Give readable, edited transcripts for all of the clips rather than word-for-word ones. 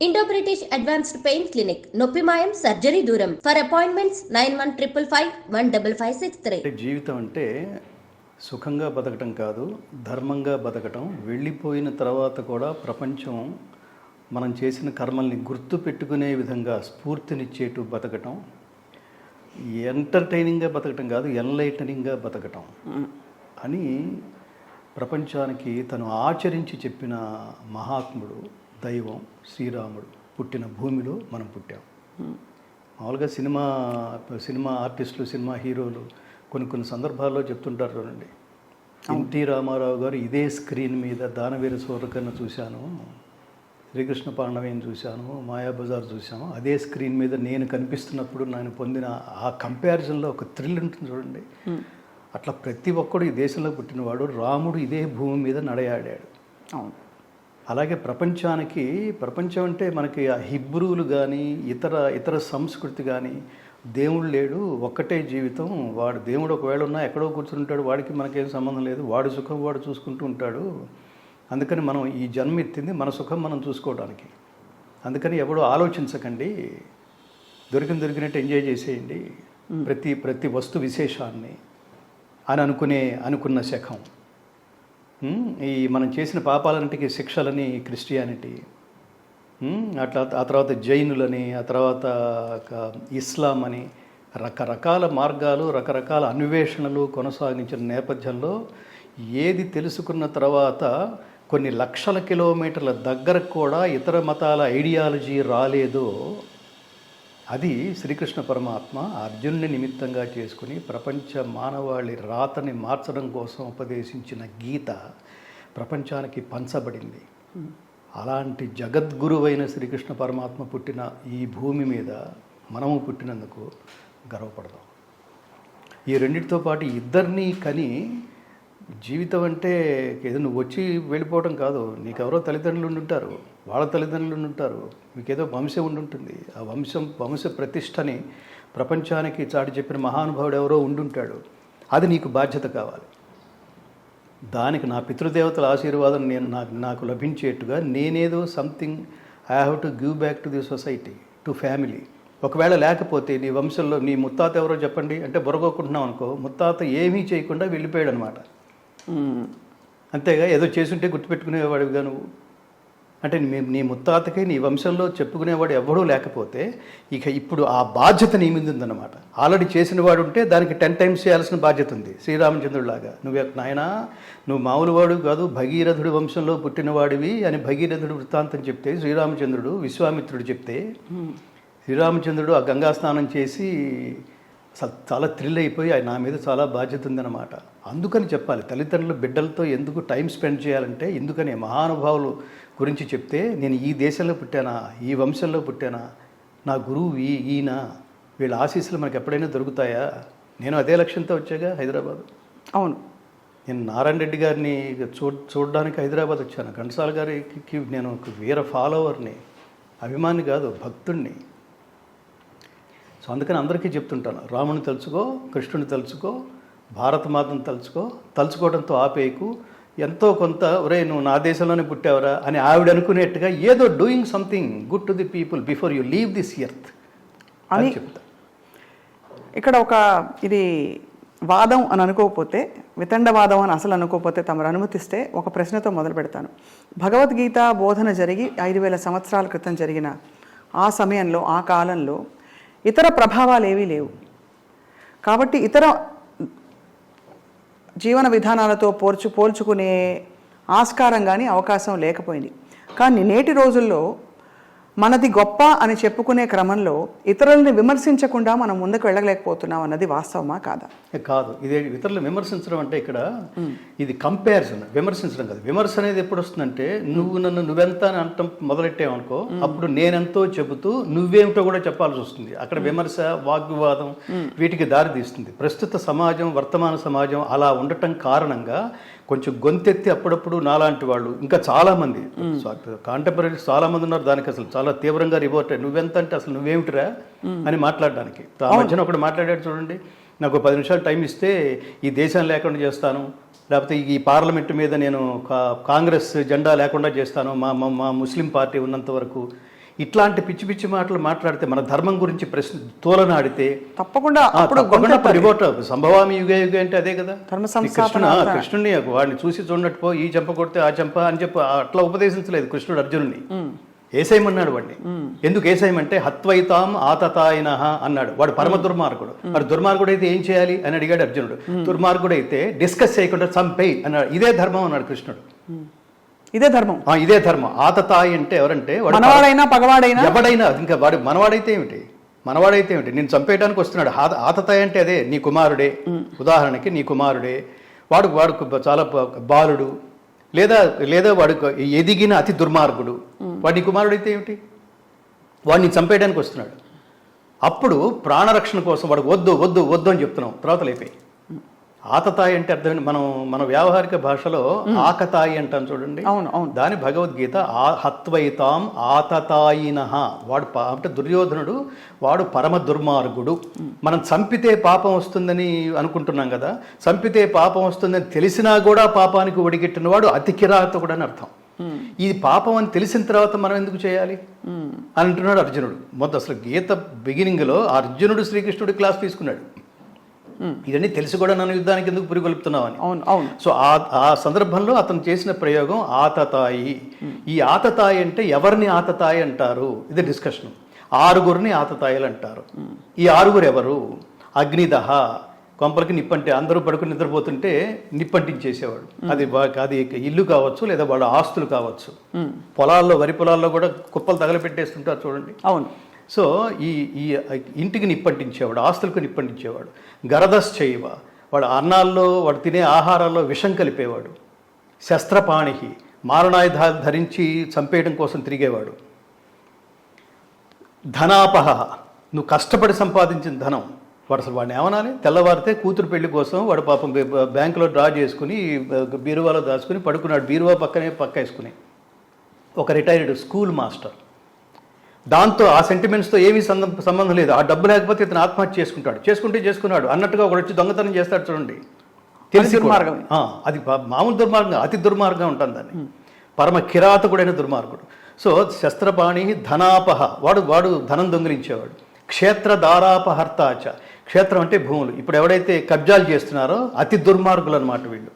Indo British advanced pain clinic నొప్పి మాయం surgery దూరం ఫర్ అపాయింట్మెంట్స్ 9155515563. జీవితం అంటే సుఖంగా బతకటం కాదు, ధర్మంగా బతకటం. వెళ్ళిపోయిన తర్వాత కూడా ప్రపంచం మనం చేసిన కర్మల్ని గుర్తు పెట్టుకునే విధంగా స్ఫూర్తినిచ్చేటు బతకటం. ఎంటర్టైనింగ్గా బతకటం కాదు, ఎన్లైటనింగ్గా బతకటం అని ప్రపంచానికి తను ఆచరించి చెప్పిన మహాత్ముడు, దైవం శ్రీరాముడు పుట్టిన భూమిలో మనం పుట్టాం. మామూలుగా సినిమా ఆర్టిస్టులు, సినిమా హీరోలు కొన్ని సందర్భాల్లో చెప్తుంటారు చూడండి, ఎన్టీ రామారావు గారు ఇదే స్క్రీన్ మీద దానవీర సూరకర్ణ చూశాను, శ్రీకృష్ణ పాండవయ్యని చూశాను, మాయాబజార్ చూశాను, అదే స్క్రీన్ మీద నేను కనిపిస్తున్నప్పుడు నేను పొందిన ఆ కంపారిజన్లో ఒక థ్రిల్ ఉంటుంది చూడండి. అట్లా ప్రతి ఒక్కడు ఈ దేశంలో పుట్టినవాడు, రాముడు ఇదే భూమి మీద నడయాడాడు. అవును. అలాగే ప్రపంచం అంటే మనకి ఆ హిబ్రూలు కానీ ఇతర సంస్కృతి కానీ దేవుడు లేడు, ఒక్కటే జీవితం, వాడు దేవుడు ఒకవేళ ఉన్నా ఎక్కడో కూర్చుంటాడు, వాడికి మనకేం సంబంధం లేదు, వాడి సుఖం వాడు చూసుకుంటూ ఉంటాడు. అందుకని మనం ఈ జన్మ ఎత్తింది మన సుఖం మనం చూసుకోవడానికి. అందుకని ఎవడో ఆలోచించకండి, దొరికినట్టు ఎంజాయ్ చేసేయండి ప్రతి వస్తు విశేషాన్ని అని అనుకున్న శకం. ఈ మనం చేసిన పాపాలన్నిటికీ శిక్షలని క్రిస్టియానిటీ, అట్లా ఆ తర్వాత జైనులని, ఆ తర్వాత ఇస్లాం అని రకరకాల మార్గాలు, రకరకాల అన్వేషణలు కొనసాగించిన నేపథ్యంలో ఏది తెలుసుకున్న తర్వాత కొన్ని లక్షల కిలోమీటర్ల దగ్గరకు కూడా ఇతర మతాల ఐడియాలజీ రాలేదో అది శ్రీకృష్ణ పరమాత్మ అర్జునుని నిమిత్తంగా చేసుకుని ప్రపంచ మానవాళి రాతని మార్చడం కోసం ఉపదేశించిన గీత ప్రపంచానికి పంచబడింది. అలాంటి జగద్గురువైన శ్రీకృష్ణ పరమాత్మ పుట్టిన ఈ భూమి మీద మనము పుట్టినందుకు గర్వపడదాం. ఈ రెండింటితో పాటు ఇద్దరినీ కని జీవితం అంటే ఏదో నువ్వు వచ్చి వెళ్ళిపోవడం కాదు, నీకెవరో తల్లిదండ్రులు ఉండుంటారు, వాళ్ళ తల్లిదండ్రులు ఉండుంటారు, మీకేదో వంశం ఉండుంటుంది. ఆ వంశ ప్రతిష్టని ప్రపంచానికి చాటి చెప్పిన మహానుభావుడు ఎవరో ఉండుంటాడు. అది నీకు బాధ్యత కావాలి. దానికి నా పితృదేవతల ఆశీర్వాదం నాకు లభించేట్టుగా నేనేదో something I have to give back to the society, to family. ఒకవేళ లేకపోతే నీ వంశంలో నీ ముత్తాత ఎవరో చెప్పండి అంటే బొరగొక్కుంటున్నావు అనుకో, ముత్తాత ఏమీ చేయకుండా వెళ్ళిపోయాడు అనమాట. అంతేగా ఏదో చేసుంటే గుర్తుపెట్టుకునేవాడివిగా నువ్వు. అంటే నీ ముత్తాతకి నీ వంశంలో చెప్పుకునేవాడు ఎవడూ లేకపోతే ఇక ఇప్పుడు ఆ బాధ్యత నీ మీద ఉందన్నమాట. ఆల్రెడీ చేసిన వాడు ఉంటే దానికి 10 times చేయాల్సిన బాధ్యత ఉంది. శ్రీరామచంద్రుడిలాగా నువ్వు మామూలు వాడు కాదు, భగీరథుడి వంశంలో పుట్టినవాడివి అని భగీరథుడు వృత్తాంతం చెప్తే, శ్రీరామచంద్రుడు విశ్వామిత్రుడు చెప్తే, శ్రీరామచంద్రుడు ఆ గంగా స్నానం చేసి చాలా థ్రిల్ అయిపోయి నా మీద చాలా బాధ్యత ఉందన్నమాట. అందుకని చెప్పాలి, తల్లిదండ్రులు బిడ్డలతో ఎందుకు టైం స్పెండ్ చేయాలంటే ఎందుకని మహానుభావులు గురించి చెప్తే, నేను ఈ దేశంలో పుట్టానా, ఈ వంశంలో పుట్టానా, నా గురువు ఈయన, వీళ్ళ ఆశీస్సులు మనకు ఎప్పుడైనా దొరుకుతాయా. నేను అదే లక్ష్యంతో వచ్చాగా హైదరాబాద్. అవును. నేను నారాయణ రెడ్డి గారిని చూడడానికి హైదరాబాద్ వచ్చాను. ఘంటసాల గారికి నేను ఒక వీర ఫాలోవర్ని, అభిమాని కాదు, భక్తుడిని. సో అందుకని అందరికీ చెప్తుంటాను, రాముని తలుచుకో, కృష్ణుని తలుచుకో, భారతమాతను తలుచుకోవడంతో ఆపేయకు, ఎంతో కొంత ఒరే నువ్వు నా దేశంలోనే పుట్టావరా అని ఆవిడ అనుకునేట్టుగా ఏదో doing something good to the people before you leave this earth అని చెప్తా. ఇక్కడ ఇది వాదం అని అనుకోకపోతే, వితండవాదం అని అసలు అనుకోకపోతే తమరు అనుమతిస్తే ఒక ప్రశ్నతో మొదలు పెడతాను. భగవద్గీత బోధన జరిగి 5000 సంవత్సరాల క్రితం జరిగిన ఆ సమయంలో, ఆ కాలంలో ఇతర ప్రభావాలు ఏవీ లేవు కాబట్టి ఇతర జీవన విధానాలతో పోల్చుకునే ఆస్కారం కానీ అవకాశం లేకపోయింది. కానీ నేటి రోజుల్లో మనది గొప్ప అని చెప్పుకునే క్రమంలో ఇతరులని విమర్శించకుండా మనం ముందుకు వెళ్ళలేకపోతున్నాం అన్నది వాస్తవమా కాదా? కాదు, ఇదే ఇతరులను విమర్శించడం అంటే ఇక్కడ ఇది కంపారిజన్, విమర్శించడం కాదు. విమర్శ అనేది ఎప్పుడు వస్తుందంటే నువ్వెంత అని అంటాం మొదలెట్టావనుకో, అప్పుడు నేనెంతో చెబుతూ నువ్వేమిటో కూడా చెప్పాల్సి వస్తుంది. అక్కడ విమర్శ, వాగ్వివాదం వీటికి దారి తీస్తుంది. ప్రస్తుత సమాజం, వర్తమాన సమాజం అలా ఉండటం కారణంగా కొంచెం గొంతెత్తి అప్పుడప్పుడు నాలాంటి వాళ్ళు ఇంకా చాలామంది కాంటెంపరీస్ చాలామంది ఉన్నారు, దానికి అసలు చాలా తీవ్రంగా రిపోర్ట్ నువ్వెంత అంటే అసలు నువ్వేమిటిరా అని మాట్లాడడానికి. ఆ మధ్యన ఒకటి మాట్లాడాడు చూడండి, నాకు 10 నిమిషాలు టైం ఇస్తే ఈ దేశం లేకుండా చేస్తాను, లేకపోతే ఈ పార్లమెంట్ మీద నేను కాంగ్రెస్ జెండా లేకుండా చేస్తాను, మా ముస్లిం పార్టీ ఉన్నంత వరకు, ఇట్లాంటి పిచ్చి పిచ్చి మాటలు మాట్లాడితే, మన ధర్మం గురించి ప్రశ్న తోలనాడితే తప్పకుండా రివోట్ సంభవామి యుగ యుగ అంటే అదే కదా. ధర్మ కృష్ణుని వాడిని చూసి చూడనట్టు పో, ఈ చెంప కొడితే ఆ చెంప అని చెప్పి అట్లా ఉపదేశించలేదు కృష్ణుడు అర్జునుడిని. ఏసైమన్నాడు వాడిని. ఎందుకు ఏసైమంటే హత్వైతాం ఆతతాయిన అన్నాడు. వాడు పరమ దుర్మార్గుడు. వాడు దుర్మార్గుడు అయితే ఏం చేయాలి అని అడిగాడు అర్జునుడు. దుర్మార్గుడు అయితే డిస్కస్ చేయకుండా చంపేయి అన్నాడు. ఇదే ధర్మం అన్నాడు కృష్ణుడు. ఇదే ధర్మం, ఇదే ధర్మం. ఆతతాయి అంటే ఎవరంటే మనవాడైనా పగవాడైనా ఎవడైనా. ఇంకా వాడు మనవాడైతే ఏమిటి, మనవాడైతే ఏమిటి, నేను చంపేయడానికి వస్తున్నాడు. ఆతతాయి అంటే అదే, నీ కుమారుడే. ఉదాహరణకి నీ కుమారుడే, వాడు చాలా బాలుడు, లేదా వాడు ఎదిగిన అతి దుర్మార్గుడు, వాడి కుమారుడైతే ఏమిటి, వాడిని చంపేయడానికి వస్తున్నాడు. అప్పుడు ప్రాణరక్షణ కోసం వాడు వద్దు వద్దు వద్దు అని చెప్తున్నాం. తర్వాత లేపే. ఆతతాయి అంటే అర్థం, మన వ్యావహారిక భాషలో ఆకతాయి అంటాం చూడండి. దాని భగవద్గీత హత్వైతాం ఆతతాయినః. వాడు అంటే దుర్యోధనుడు, వాడు పరమ దుర్మార్గుడు. మనం చంపితే పాపం వస్తుందని అనుకుంటున్నాం కదా. చంపితే పాపం వస్తుందని తెలిసినా కూడా పాపానికి ఒడిగట్టిన వాడు అతి కిరాతకుడు అని అర్థం. ఇది పాపం అని తెలిసిన తర్వాత మనం ఎందుకు చేయాలి అని అంటున్నాడు అర్జునుడు. మొదటి అసలు గీత బిగినింగ్లో అర్జునుడు శ్రీకృష్ణుడి క్లాస్ తీసుకున్నాడు. ఇవన్నీ తెలిసి కూడా నన్ను యుద్ధానికి ఎందుకు పురిగొలుపుతున్నావని. సో ఆ సందర్భంలో అతను చేసిన ప్రయోగం ఆతతాయి. ఈ ఆతతాయి అంటే ఎవరిని ఆతతాయి అంటారు, ఇది డిస్కషన్. 6 ఆతతాయిలు అంటారు. ఈ 6 ఎవరు? అగ్నిదహ, కొంపలకి నిప్పంటే అందరూ పడుకుని నిద్రపోతుంటే నిప్పంటించేసేవాడు. అది ఇల్లు కావచ్చు, లేదా వాళ్ళ ఆస్తులు కావచ్చు. పొలాల్లో, వరి పొలాల్లో కూడా కుప్పలు తగలపెట్టేస్తుంటారు చూడండి. అవును. సో ఈ ఇంటికి నిప్పంటించేవాడు, ఆస్తులకు నిప్పంటించేవాడు. గరదశ్చైవ, వాడు అన్నాల్లో, వాడు తినే ఆహారాల్లో విషం కలిపేవాడు. శస్త్రపాణి, మారణాయుధాలు ధరించి చంపేయడం కోసం తిరిగేవాడు. ధనాపహ, నువ్వు కష్టపడి సంపాదించిన ధనం, వాడు అసలు వాడిని ఏమనాలి, తెల్లవారితే కూతురు పెళ్లి కోసం వాడు పాపం బ్యాంకులో డ్రా చేసుకుని బీరువాలో దాచుకుని పడుకున్నాడు. బీరువా పక్క వేసుకుని. ఒక రిటైర్డ్ స్కూల్ మాస్టర్. దాంతో ఆ సెంటిమెంట్స్తో ఏమీ సంబంధం లేదు. ఆ డబ్బు లేకపోతే ఇతను ఆత్మహత్య చేసుకున్నాడు అన్నట్టుగా ఒకడు వచ్చి దొంగతనం చేస్తాడు చూడండి. తెలిసి దుర్మార్గం. అది మామూలు దుర్మార్గం, అతి దుర్మార్గం ఉంటుంది దాన్ని. పరమ కిరాతకుడైన దుర్మార్గుడు. సో శస్త్రపాణి ధనాపహ, వాడు ధనం దొంగిలించేవాడు. క్షేత్ర దారాపహర్తాచ, క్షేత్రం అంటే భూములు. ఇప్పుడు ఎవడైతే కబ్జాలు చేస్తున్నారో అతి దుర్మార్గులు అన్నమాట వీళ్ళు.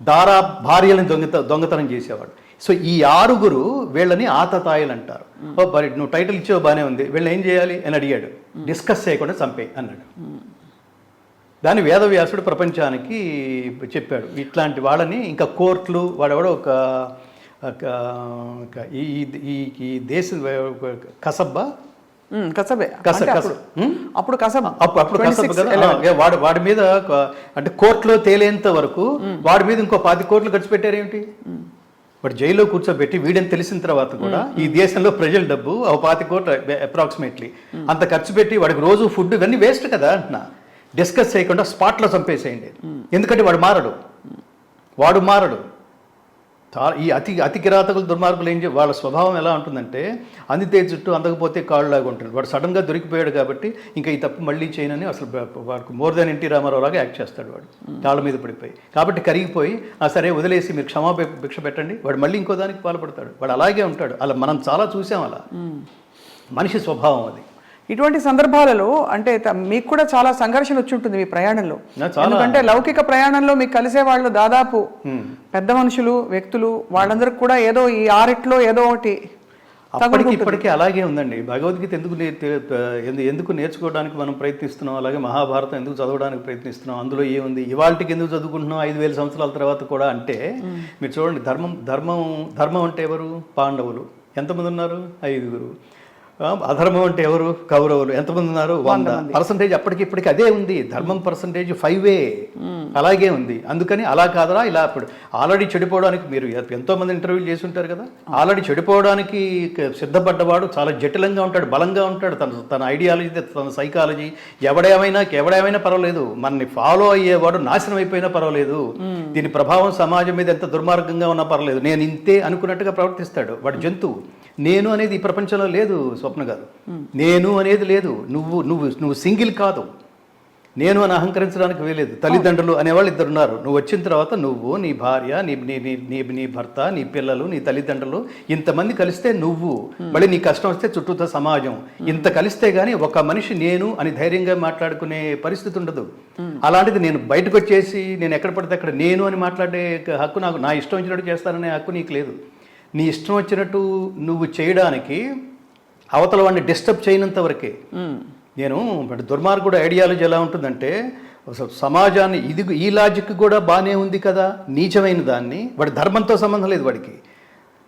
దారా భార్యలను దొంగతనం చేసేవాడు. సో ఈ 6 వీళ్ళని ఆతతాయిలు అంటారు. మరి నువ్వు టైటిల్ ఇచ్చేవో బాగానే ఉంది, వీళ్ళని ఏం చేయాలి అని అడిగాడు. డిస్కస్ చేయకుండా చంపేయి అన్నాడు. దాన్ని వేదవ్యాసుడు ప్రపంచానికి చెప్పాడు. ఇట్లాంటి వాళ్ళని ఇంకా కోర్టులు, వాడెవడో ఈ దేశ కసబ్బా అప్పుడు కసబ్ కదా, వాడి మీద అంటే కోర్టులో తేలేంత వరకు వాడి మీద ఇంకో 10 కోట్లు ఖర్చు పెట్టారేమిటి. వాడు జైల్లో కూర్చోబెట్టి వీడని తెలిసిన తర్వాత కూడా ఈ దేశంలో ప్రజల డబ్బు 20 కోట్లు అప్రాక్సిమేట్లీ అంత ఖర్చు పెట్టి వాడికి రోజు ఫుడ్ ఇవన్నీ వేస్ట్ కదా అంటున్నా. డిస్కస్ చేయకుండా స్పాట్లో చంపేసేయండి. ఎందుకంటే వాడు మారడు. ఈ అతి కిరాతకులు, దుర్మార్గులు వాళ్ళ స్వభావం ఎలా ఉంటుందంటే అందితే జుట్టు అందకపోతే కాళ్ళలాగా ఉంటుంది. వాడు సడన్గా దొరికిపోయాడు కాబట్టి ఇంకా ఈ తప్పు మళ్ళీ చేయనని అసలు వాడికి మోర్ దాన్ ఎన్టీ రామారావు లాగా యాక్ట్ చేస్తాడు. వాడు కాళ్ళ మీద పడిపోయి కాబట్టి కరిగిపోయి సరే వదిలేసి మీరు క్షమాభిక్ష పెట్టండి, వాడు మళ్ళీ ఇంకో దానికి పాల్పడతాడు. వాడు అలాగే ఉంటాడు. అలా మనం చాలా చూసాం. అలా మనిషి స్వభావం అది. ఇటువంటి సందర్భాలలో అంటే మీకు కూడా చాలా సంఘర్షణ వచ్చి ఉంటుంది మీ ప్రయాణంలో. ఎందుకంటే లౌకిక ప్రయాణంలో మీకు కలిసే వాళ్ళు దాదాపు పెద్ద మనుషులు, వ్యక్తులు, వాళ్ళందరికి కూడా ఏదో ఈ 6 ఏదో ఒకటి ఇప్పటికీ అలాగే ఉందండి. భగవద్గీత ఎందుకు నేర్చుకోవడానికి మనం ప్రయత్నిస్తున్నాం, అలాగే మహాభారతం ఎందుకు చదవడానికి ప్రయత్నిస్తున్నాం, అందులో ఏముంది, ఇవాళకి ఎందుకు చదువుకుంటున్నాం 5000 సంవత్సరాల తర్వాత కూడా అంటే మీరు చూడండి. ధర్మం అంటే ఎవరు? పాండవులు. ఎంతమంది ఉన్నారు? 5. అధర్మం అంటే ఎవరు? కౌరవులు. ఎంతమంది ఉన్నారు? 100%. అప్పటికిప్పటికి అదే ఉంది. ధర్మం పర్సంటేజ్ 5 అలాగే ఉంది. అందుకని అలా కాదరా ఇలా. ఇప్పుడు ఆల్రెడీ చెడిపోవడానికి మీరు ఎంతోమంది ఇంటర్వ్యూలు చేసి ఉంటారు కదా. ఆల్రెడీ చెడిపోవడానికి సిద్ధపడ్డవాడు చాలా జటిలంగా ఉంటాడు, బలంగా ఉంటాడు. తన ఐడియాలజీ, తన సైకాలజీ, ఎవడేమైనా పర్వాలేదు, మనని ఫాలో అయ్యేవాడు నాశనం అయిపోయినా పర్వాలేదు, దీని ప్రభావం సమాజం మీద ఎంత దుర్మార్గంగా ఉన్నా పర్వాలేదు, నేను ఇంతే అనుకున్నట్టుగా ప్రవర్తిస్తాడు. వాడు జంతువు. నేను అనేది ఈ ప్రపంచంలో లేదు స్వప్న గారు. నేను అనేది లేదు. నువ్వు సింగిల్ కాదు. నేను అని అహంకరించడానికి వీలేదు. తల్లిదండ్రులు అనేవాళ్ళు ఇద్దరు ఉన్నారు. నువ్వు వచ్చిన తర్వాత నువ్వు, నీ భార్య, నీ భర్త, నీ పిల్లలు, నీ తల్లిదండ్రులు, ఇంతమంది కలిస్తే నువ్వు, మళ్ళీ నీ కష్టం వస్తే చుట్టూతో సమాజం, ఇంత కలిస్తే గానీ ఒక మనిషి నేను అని ధైర్యంగా మాట్లాడుకునే పరిస్థితి ఉండదు. అలాంటిది నేను బయటకు వచ్చేసి నేను ఎక్కడ పడితే అక్కడ నేను అని మాట్లాడే హక్కు నాకు, నా ఇష్టం వచ్చినట్టు చేస్తాననే హక్కు నీకు లేదు. నీ ఇష్టం వచ్చినట్టు నువ్వు చేయడానికి అవతల వాడిని డిస్టర్బ్ చేయనంత వరకే. నేను దుర్మార్గుడు ఐడియాలజీ ఎలా ఉంటుందంటే, సమాజాన్ని ఇది ఈ లాజిక్ కూడా బాగానే ఉంది కదా, నీచమైన దాన్ని, వాడి ధర్మంతో సంబంధం లేదు, వాడికి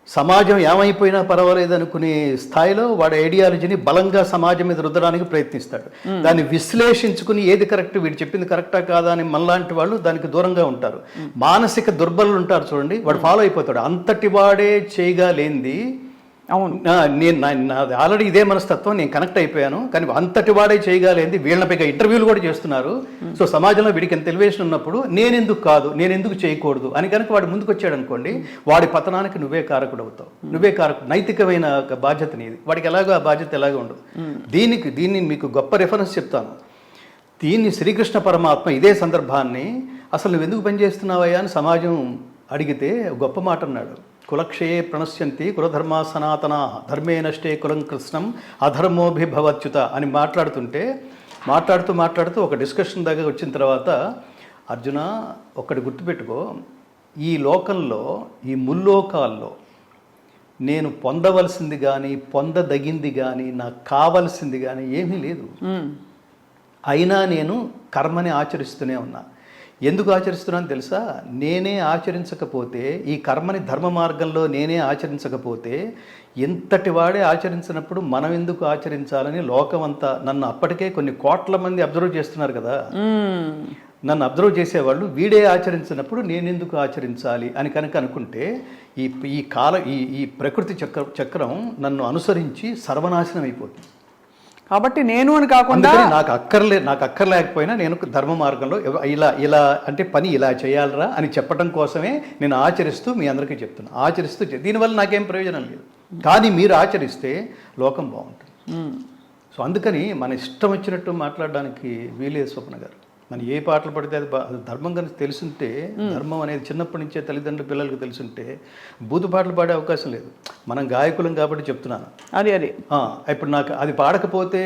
సమాజం ఏమైపోయినా పర్వాలేదు అనుకునే స్థాయిలో వాడి ఐడియాలజీని బలంగా సమాజం మీద రుద్దడానికి ప్రయత్నిస్తాడు. దాన్ని విశ్లేషించుకుని ఏది కరెక్ట్, వీడు చెప్పింది కరెక్టా కాదా అని మనలాంటి వాళ్ళు దానికి దూరంగా ఉంటారు. మానసిక దుర్బలులు ఉంటారు చూడండి, వాడు ఫాలో అయిపోతాడు. అంతటి వాడే చేయగలేంది. అవును, నేను ఆల్రెడీ ఇదే మనస్తత్వం, నేను కనెక్ట్ అయిపోయాను. కానీ అంతటి వాడే చేయగలేంది, వీళ్ళ పైగా ఇంటర్వ్యూలు కూడా చేస్తున్నారు. సో సమాజంలో వీడికి ఎంత ఎలివేషన్ ఉన్నప్పుడు నేనెందుకు కాదు, నేనెందుకు చేయకూడదు అని కనుక వాడు ముందుకు వచ్చాడు అనుకోండి, వాడి పతనానికి నువ్వే కారకుడు అవుతావు. నువ్వే కారకుడు. నైతికమైన బాధ్యత నీది. వాడికి ఎలాగో ఆ బాధ్యత ఎలాగో ఉండదు. దీన్ని మీకు గొప్ప రెఫరెన్స్ చెప్తాను. దీన్ని శ్రీకృష్ణ పరమాత్మ ఇదే సందర్భాన్ని, అసలు నువ్వు ఎందుకు పనిచేస్తున్నావయ్యా అని సమాజం అడిగితే గొప్ప మాట అన్నాడు. కులక్షయే ప్రణశ్యంతి కులధర్మా సనాతనా ధర్మే నష్టే కులం కృష్ణం అధర్మోభిభవచ్యుత అని మాట్లాడుతూ ఒక డిస్కషన్ దగ్గర వచ్చిన తర్వాత, అర్జున ఒక్కటి గుర్తుపెట్టుకో, ఈ లోకంలో, ఈ ముల్లోకాల్లో నేను పొందవలసింది కానీ పొందదగింది కానీ నాకు కావలసింది కానీ ఏమీ లేదు. అయినా నేను కర్మని ఆచరిస్తూనే ఉన్నా. ఎందుకు ఆచరిస్తున్నాను తెలుసా? నేనే ఆచరించకపోతే, ఈ కర్మని ధర్మ మార్గంలో నేనే ఆచరించకపోతే, ఎంతటి వాడే ఆచరించినప్పుడు మనం ఎందుకు ఆచరించాలని లోకమంతా నన్ను అప్పటికే కొన్ని కోట్ల మంది అబ్జర్వ్ చేస్తున్నారు కదా. నన్ను అబ్జర్వ్ చేసేవాళ్ళు వీడే ఆచరించినప్పుడు నేనెందుకు ఆచరించాలి అని కనుక అనుకుంటే, ఈ ప్రకృతి చక్రం నన్ను అనుసరించి సర్వనాశనం అయిపోతుంది. కాబట్టి నేను అని కాకుండా నాకు అక్కర్లేకపోయినా నేను ధర్మ మార్గంలో ఇలా అంటే పని ఇలా చేయాలరా అని చెప్పడం కోసమే నేను ఆచరిస్తూ మీ అందరికీ చెప్తున్నా. ఆచరిస్తూ దీనివల్ల నాకేం ప్రయోజనం లేదు, కానీ మీరు ఆచరిస్తే లోకం బాగుంటుంది. సో అందుకని మన ఇష్టం వచ్చినట్టు మాట్లాడడానికి వీలేదు స్వప్న గారు. మనం ఏ పాటలు పడితే అది ధర్మం కనుక తెలుసుంటే, ధర్మం అనేది చిన్నప్పటి నుంచే తల్లిదండ్రుల పిల్లలకు తెలుసుంటే బూతు పాటలు పాడే అవకాశం లేదు. మనం గాయకులం కాబట్టి చెప్తున్నాను. అది ఇప్పుడు నాకు అది పాడకపోతే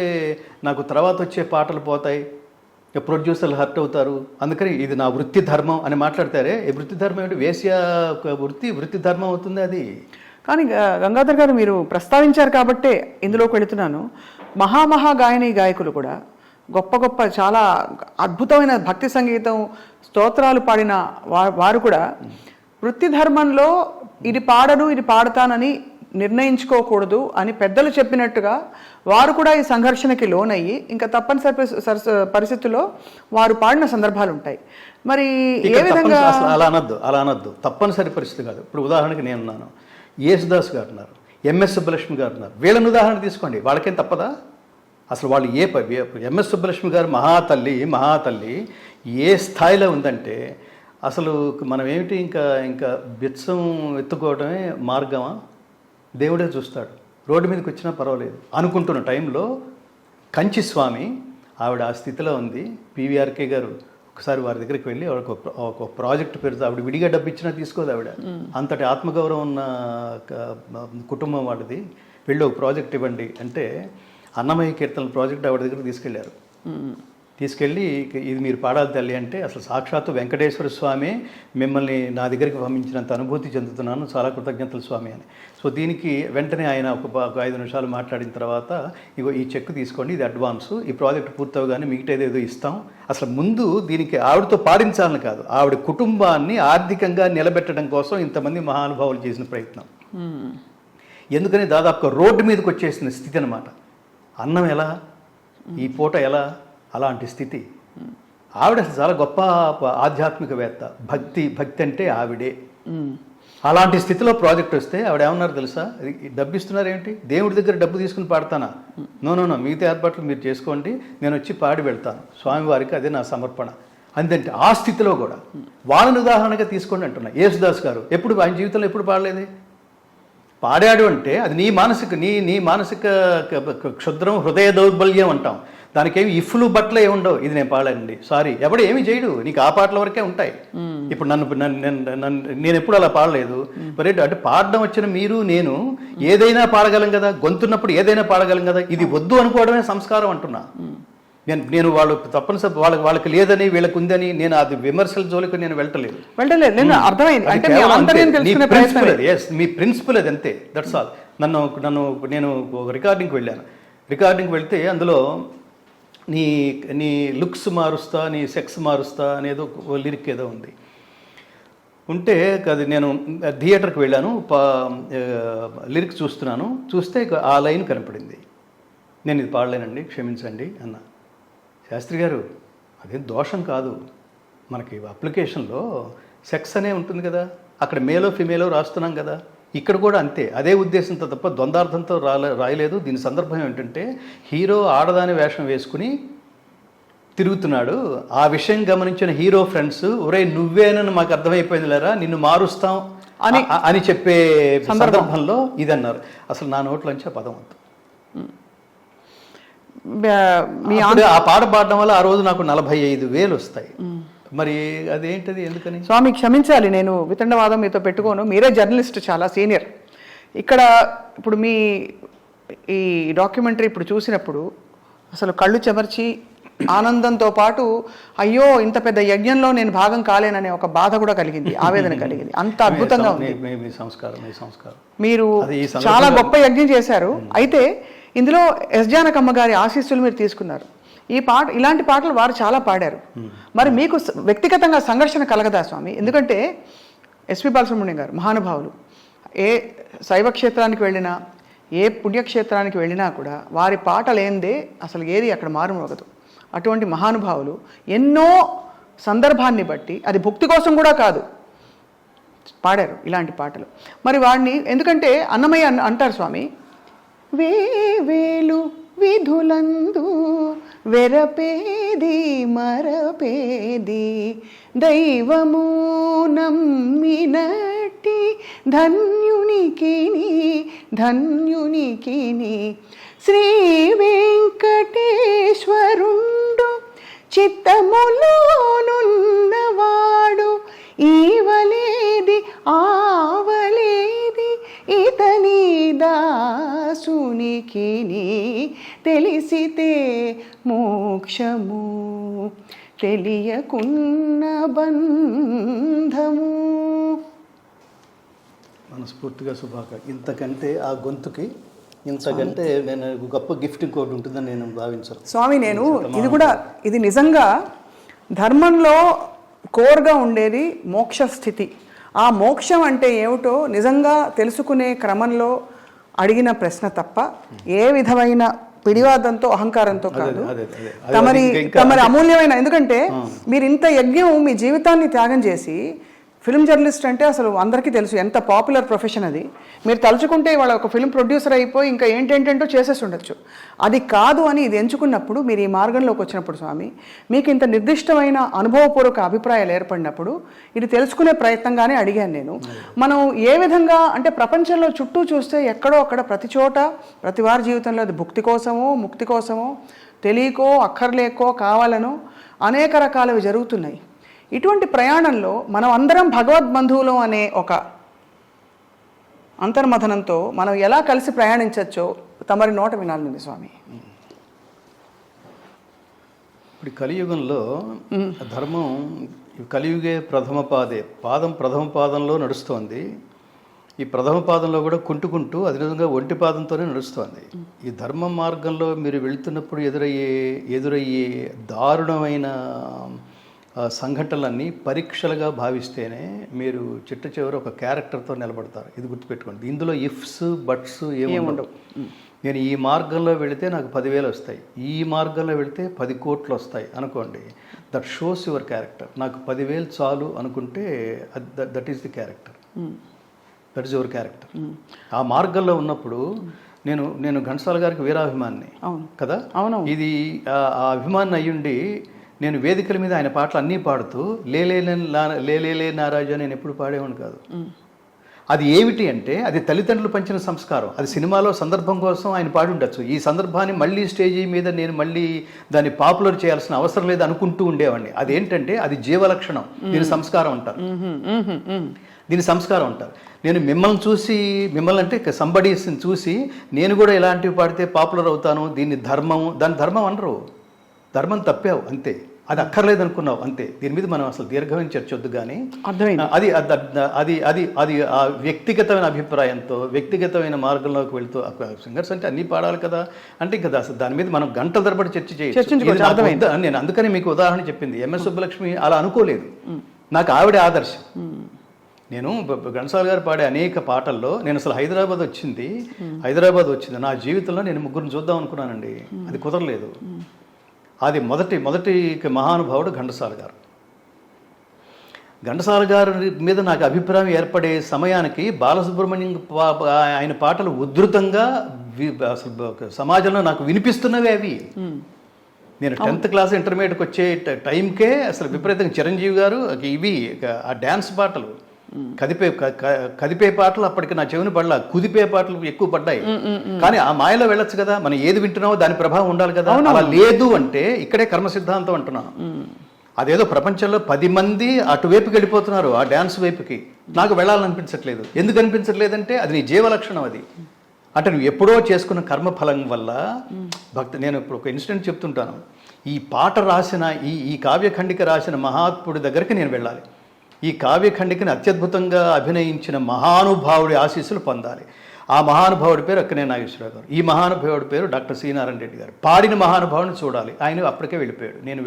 నాకు తర్వాత వచ్చే పాటలు పోతాయి, ప్రొడ్యూసర్లు హర్ట్ అవుతారు. అందుకని ఇది నా వృత్తి ధర్మం అని మాట్లాడతారే, ఈ వృత్తి ధర్మం ఏంటి? వేశ్య వృత్తి ధర్మం అవుతుంది అది. కానీ గంగాధర్ గారు మీరు ప్రస్తావించారు కాబట్టే ఇందులోకి వెళుతున్నాను. గాయని గాయకులు కూడా గొప్ప చాలా అద్భుతమైన భక్తి సంగీతం స్తోత్రాలు పాడిన వారు కూడా వృత్తి ధర్మంలో ఇది పాడను ఇది పాడతానని నిర్ణయించుకోకూడదు అని పెద్దలు చెప్పినట్టుగా వారు కూడా ఈ సంఘర్షణకి లోనయ్యి ఇంకా తప్పనిసరి పరిస్థితుల్లో వారు పాడిన సందర్భాలు ఉంటాయి. మరి ఏ విధంగా అలా అనద్దు తప్పనిసరి పరిస్థితి కాదు. ఇప్పుడు ఉదాహరణకి నేనున్నాను, యేసుదాస్ గారు ఉన్నారు, ఎంఎస్ సుబ్బలక్ష్మి గారు ఉన్నారు. వీళ్ళని ఉదాహరణ తీసుకోండి, వాళ్ళకేం తప్పదా? అసలు వాళ్ళు ఎంఎస్ సుబ్బలక్ష్మి గారు మహాతల్లి ఏ స్థాయిలో ఉందంటే, అసలు మనం ఏమిటి ఇంకా బిత్సం ఎత్తుకోవడమే మార్గమా? దేవుడే చూస్తాడు. రోడ్డు మీదకి వచ్చినా పర్వాలేదు అనుకుంటున్న టైంలో కంచి స్వామి, ఆవిడ ఆ స్థితిలో ఉంది. పీవీఆర్కే గారు ఒకసారి వారి దగ్గరికి వెళ్ళి ఒక ప్రాజెక్ట్ పేరుతో, ఆవిడ విడిగా డబ్బు ఇచ్చినా తీసుకోదు ఆవిడ, అంతటి ఆత్మగౌరవం ఉన్న కుటుంబం వాడిది. వెళ్ళి ఒక ప్రాజెక్ట్ ఇవ్వండి అంటే అన్నమయ్య కీర్తనల ప్రాజెక్ట్ ఆవిడ దగ్గర తీసుకెళ్ళి ఇది మీరు పాడాలి తల్లి అంటే, అసలు సాక్షాత్తు వెంకటేశ్వర స్వామి మిమ్మల్ని నా దగ్గరికి పంపించినంత అనుభూతి చెందుతున్నాను, చాలా కృతజ్ఞతలు స్వామి అని. సో దీనికి వెంటనే ఆయన ఒక 5 నిమిషాలు మాట్లాడిన తర్వాత, ఇగో ఈ చెక్ తీసుకోండి, ఇది అడ్వాన్సు, ఈ ప్రాజెక్ట్ పూర్తవగానే మిగతాది ఏదో ఇస్తాం. అసలు ముందు దీనికి ఆవిడతో పాడించాలని కాదు, ఆవిడ కుటుంబాన్ని ఆర్థికంగా నిలబెట్టడం కోసం ఇంతమంది మహానుభావులు చేసిన ప్రయత్నం. ఎందుకని దాదాపుగా రోడ్డు మీదకి వచ్చేసిన స్థితి అనమాట. అన్నం ఎలా, ఈ పూట ఎలా, అలాంటి స్థితి. ఆవిడ చాలా గొప్ప ఆధ్యాత్మికవేత్త. భక్తి అంటే ఆవిడే. అలాంటి స్థితిలో ప్రాజెక్ట్ వస్తే ఆవిడ ఏమన్నారు తెలుసా? డబ్బు ఇస్తున్నారు ఏంటి, దేవుడి దగ్గర డబ్బు తీసుకుని పాడతానా? నో మిగతా ఏర్పాట్లు మీరు చేసుకోండి, నేను వచ్చి పాడి వెళ్తాను, స్వామివారికి అదే నా సమర్పణ అందంటే. ఆ స్థితిలో కూడా వాళ్ళని ఉదాహరణగా తీసుకోండి అంటున్నా. యేసుదాస్ గారు ఆయన జీవితంలో ఎప్పుడు పాడలేదు. పాడాడు అంటే అది నీ మానసిక క్షుద్రం, హృదయ దౌర్బల్యం అంటాం. దానికేమి ఇఫ్లు బట్టలు ఏమి ఉండవు. ఇది నేను పాడానండి, సారీ, ఎవడు ఏమి చేయడు, నీకు ఆ పాటల వరకే ఉంటాయి. ఇప్పుడు నేను ఎప్పుడు అలా పాడలేదు. మరి అంటే పాడడం వచ్చిన మీరు నేను ఏదైనా పాడగలం కదా, గొంతున్నప్పుడు ఏదైనా పాడగలం కదా. ఇది వద్దు అనుకోవడమే సంస్కారం అంటున్నా నేను. వాళ్ళు తప్పనిసరి వాళ్ళకి లేదని వీళ్ళకి ఉందని నేను అది విమర్శల జోలికి నేను వెళ్ళలేదు. మీ ప్రిన్సిపల్ అది అంతే, దట్స్ ఆల్. నేను ఒక రికార్డింగ్కి వెళ్ళాను. రికార్డింగ్కి వెళ్తే అందులో నీ లుక్స్ మారుస్తా, నీ సెక్స్ మారుస్తా అనేదో లిరిక్ ఏదో ఉంది. ఉంటే అది నేను థియేటర్కి వెళ్ళాను, లిరిక్ చూస్తే ఆ లైన్ కనపడింది. నేను ఇది పాడలేనండి, క్షమించండి అన్నా. శాస్త్రి గారు, అదేం దోషం కాదు, మనకి అప్లికేషన్లో సెక్స్ అనే ఉంటుంది కదా, అక్కడ మేలో ఫిమేలో రాస్తున్నాం కదా, ఇక్కడ కూడా అంతే, అదే ఉద్దేశంతో తప్ప ద్వందార్థంతో రాయలేదు. దీని సందర్భం ఏంటంటే హీరో ఆడదాని వేషం వేసుకుని తిరుగుతున్నాడు. ఆ విషయం గమనించిన హీరో ఫ్రెండ్స్, ఒరే నువ్వేనని మాకు అర్థమైపోయింది లేరా, నిన్ను మారుస్తాం అని చెప్పే సందర్భంలో ఇదన్నారు. అసలు నా నోట్లోంచి ఆ పదం అంతా. ఆ పాట పాడడం వల్ల ఆ రోజు నాకు 45,000 వస్తాయి. మరి అదేంటది, ఎందుకని? స్వామి క్షమించాలి, నేను వితండవాదం మీతో పెట్టుకోను, మీరే జర్నలిస్ట్, చాలా సీనియర్. ఇక్కడ ఇప్పుడు మీ ఈ డాక్యుమెంటరీ ఇప్పుడు చూసినప్పుడు అసలు కళ్ళు చెమర్చి ఆనందంతో పాటు అయ్యో ఇంత పెద్ద యజ్ఞంలో నేను భాగం కాలేననే ఒక బాధ కూడా కలిగింది, ఆవేదన కలిగింది. అంత అద్భుతంగా ఉంది. మీరు చాలా గొప్ప యజ్ఞం చేశారు. అయితే ఇందులో ఎస్ జానకమ్మ గారి ఆశీస్సులు మీరు తీసుకున్నారు. ఈ పాట, ఇలాంటి పాటలు వారు చాలా పాడారు. మరి మీకు వ్యక్తిగతంగా సంఘర్షణ కలగదా స్వామి? ఎందుకంటే ఎస్పి బాలసుబ్రహ్మణ్యం గారు మహానుభావులు, ఏ శైవ క్షేత్రానికి వెళ్ళినా, ఏ పుణ్యక్షేత్రానికి వెళ్ళినా కూడా వారి పాట లేనిదే అసలు ఏది అక్కడ మారుమోగదు. అటువంటి మహానుభావులు ఎన్నో సందర్భాన్ని బట్టి, అది భక్తి కోసం కూడా కాదు, పాడారు ఇలాంటి పాటలు. మరి వాడిని ఎందుకంటే అన్నమయ్య అంటారు స్వామి, వేవేలు విధులందు వెరపేది మరపేది దైవము నమ్మినట్టి ధన్యునికిని శ్రీ వెంకటేశ్వరుండు చిత్తములోనున్నవాడు ఈవలేది ఆవలేది ఇతని దాసునికిని తెలిసితే మోక్షము తెలియకున్న బంధము. మనస్ఫూర్తిగా శుభాక. ఇంతకంటే ఆ గొంతుకి ఇంతకంటే నేను గొప్ప గిఫ్ట్ ఇంకోటి ఉంటుందని నేను భావించాను స్వామి. నేను ఇది నిజంగా ధర్మంలో కోర్గా ఉండేది మోక్ష స్థితి. ఆ మోక్షం అంటే ఏమిటో నిజంగా తెలుసుకునే క్రమంలో అడిగిన ప్రశ్న తప్ప ఏ విధమైన పిడివాదంతో అహంకారంతో కాదు. తమరి అమూల్యమైన, ఎందుకంటే మీరు ఇంత యజ్ఞం మీ జీవితాన్ని త్యాగం చేసి, ఫిల్మ్ జర్నలిస్ట్ అంటే అసలు అందరికీ తెలుసు ఎంత పాపులర్ ప్రొఫెషన్ అది. మీరు తలుచుకుంటే వాళ్ళ ఒక ఫిల్మ్ ప్రొడ్యూసర్ అయిపోయి ఇంకా ఏంటేంటో చేసేసి ఉండొచ్చు. అది కాదు అని ఇది ఎంచుకున్నప్పుడు, మీరు ఈ మార్గంలోకి వచ్చినప్పుడు స్వామి, మీకు ఇంత నిర్దిష్టమైన అనుభవపూర్వక అభిప్రాయాలు ఏర్పడినప్పుడు ఇది తెలుసుకునే ప్రయత్నంగానే అడిగాను నేను. మనం ఏ విధంగా అంటే ప్రపంచంలో చుట్టూ చూస్తే ఎక్కడో అక్కడ ప్రతి చోట ప్రతి వారి జీవితంలో అది భుక్తి కోసమో ముక్తి కోసమో తెలియకో అక్కర్లేకో కావాలనో అనేక రకాలవి జరుగుతున్నాయి. ఇటువంటి ప్రయాణంలో మనం అందరం భగవద్బంధువులు అనే ఒక అంతర్మథనంతో మనం ఎలా కలిసి ప్రయాణించవచ్చో తమరి నోట వినాలనుంది స్వామి. ఇప్పుడు కలియుగంలో ధర్మం కలియుగే ప్రథమ పాదంలో నడుస్తోంది. ఈ ప్రథమ పాదంలో కూడా కుంటుకుంటూ అదేవిధంగా ఒంటి పాదంతోనే నడుస్తోంది. ఈ ధర్మ మార్గంలో మీరు వెళ్తున్నప్పుడు ఎదురయ్యే దారుణమైన సంఘటనలన్నీ పరీక్షలుగా భావిస్తేనే మీరు చిట్ట చివరి ఒక క్యారెక్టర్తో నిలబడతారు. ఇది గుర్తుపెట్టుకోండి. ఇందులో ఇఫ్స్ బట్స్ ఏముండవు. నేను ఈ మార్గంలో వెళితే నాకు 10,000 వస్తాయి, ఈ మార్గంలో వెళితే 10 కోట్లు వస్తాయి అనుకోండి. That shows your character. నాకు 10,000 చాలు అనుకుంటే that is the character, that is your character. ఆ మార్గంలో ఉన్నప్పుడు నేను ఘంటసాల గారికి వీరాభిమాన్ని కదా. ఇది ఆ అభిమాని అయ్యుండి నేను వేదికల మీద ఆయన పాటలు అన్నీ పాడుతూ లేలే నారాజా నేను ఎప్పుడు పాడేవాడిని కాదు. అది ఏమిటి అంటే అది తల్లిదండ్రులు పంచిన సంస్కారం. అది సినిమాలో సందర్భం కోసం ఆయన పాడి ఉండొచ్చు. ఈ సందర్భాన్ని మళ్ళీ స్టేజీ మీద నేను మళ్ళీ దాన్ని పాపులర్ చేయాల్సిన అవసరం లేదు అనుకుంటూ ఉండేవాడిని. అదేంటంటే అది జీవలక్షణం, దీని సంస్కారం అంటారు. దీని సంస్కారం అంటారు. నేను మిమ్మల్ని అంటే సంబడీస్ని చూసి నేను కూడా ఇలాంటివి పాడితే పాపులర్ అవుతాను, దీన్ని దాని ధర్మం అనరు. ధర్మం తప్పావు అంతే, అది అక్కర్లేదు అనుకున్నావు అంతే. దీని మీద మనం అసలు దీర్ఘమైన చర్చ వద్దు. కానీ అది అది అది అది ఆ వ్యక్తిగతమైన అభిప్రాయంతో వ్యక్తిగతమైన మార్గంలోకి వెళ్తూ సింగర్స్ అంటే అన్నీ పాడాలి కదా అంటే ఇంకా అసలు దాని మీద మనం గంటల తరబడి చర్చ చేయొచ్చు. నేను అందుకని మీకు ఉదాహరణ చెప్పింది. ఎంఎస్ సుబ్బలక్ష్మి అలా అనుకోలేదు. నాకు ఆవిడ ఆదర్శం. నేను ఘంటసాల గారు పాడే అనేక పాటల్లో నేను అసలు హైదరాబాద్ వచ్చింది నా జీవితంలో నేను ముగ్గురిని చూద్దాం అనుకున్నానండి. అది కుదరలేదు. అది మొదటి మహానుభావుడు ఘంటసాల గారు. ఘంటసాల గారి మీద నాకు అభిప్రాయం ఏర్పడే సమయానికి బాలసుబ్రహ్మణ్యం ఆయన పాటలు ఉధృతంగా అసలు సమాజంలో నాకు వినిపిస్తున్నవి అవి. నేను 10th క్లాస్ ఇంటర్మీడియట్కి వచ్చే టైంకే అసలు విపరీతంగా చిరంజీవి గారు ఇవి ఆ డ్యాన్స్ పాటలు కదిపే పాటలు అప్పటికి నా చెవిని పడలా, కుదిపే పాటలు ఎక్కువ పడ్డాయి. కానీ ఆ మాయలో వెళ్ళొచ్చు కదా, మనం ఏది వింటున్నామో దాని ప్రభావం ఉండాలి కదా. అలా లేదు అంటే ఇక్కడే కర్మ సిద్ధాంతం అంటున్నాను. అదేదో ప్రపంచంలో 10 మంది అటువైపుకి వెళ్ళిపోతున్నారు, ఆ డ్యాన్స్ వైపుకి. నాకు వెళ్ళాలనిపించట్లేదు. ఎందుకు అనిపించట్లేదంటే అది నీ జీవలక్షణం. అది అంటే నువ్వు ఎప్పుడో చేసుకున్న కర్మఫలం వల్ల నేను ఇప్పుడు ఒక ఇన్సిడెంట్ చెప్తుంటాను. ఈ పాట రాసిన ఈ కావ్యఖండిక రాసిన మహాత్ముడి దగ్గరికి నేను వెళ్ళాలి. ఈ కావ్యఖండికని అత్యద్భుతంగా అభినయించిన మహానుభావుడి ఆశీస్సులు పొందాలి. ఆ మహానుభావుడి పేరు అక్కినేని నాగేశ్వరరావు గారు. ఈ మహానుభావుడి పేరు డాక్టర్ సి నారాయణ రెడ్డి గారు. పాడిన మహానుభావుని చూడాలి. ఆయన అప్పటికే వెళ్ళిపోయాడు. నేను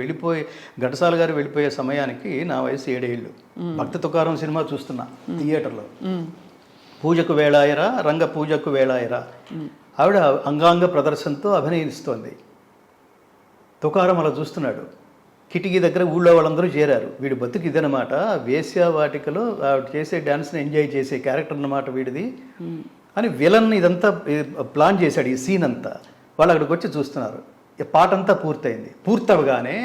ఘంటసాల గారు వెళ్ళిపోయే సమయానికి నా వయసు 7 ఏళ్ళు. భక్త తుకారం సినిమా చూస్తున్నా థియేటర్లో. పూజకు వేళాయరా రంగ పూజకు వేళాయరా ఆవిడ అంగాంగ ప్రదర్శనతో అభినయిస్తోంది. తుకారం అలా చూస్తున్నాడు. కిటికీ దగ్గర ఊళ్ళో వాళ్ళందరూ చేరారు. వీడి బతుకు ఇదనమాట, వేశ్యావాటికలో చేసే డ్యాన్స్ని ఎంజాయ్ చేసే క్యారెక్టర్ అన్నమాట వీడిది అని విలన్ ఇదంతా ప్లాన్ చేశాడు. ఈ సీన్ అంతా వాళ్ళు అక్కడికి వచ్చి చూస్తున్నారు. పాట అంతా పూర్తవగానే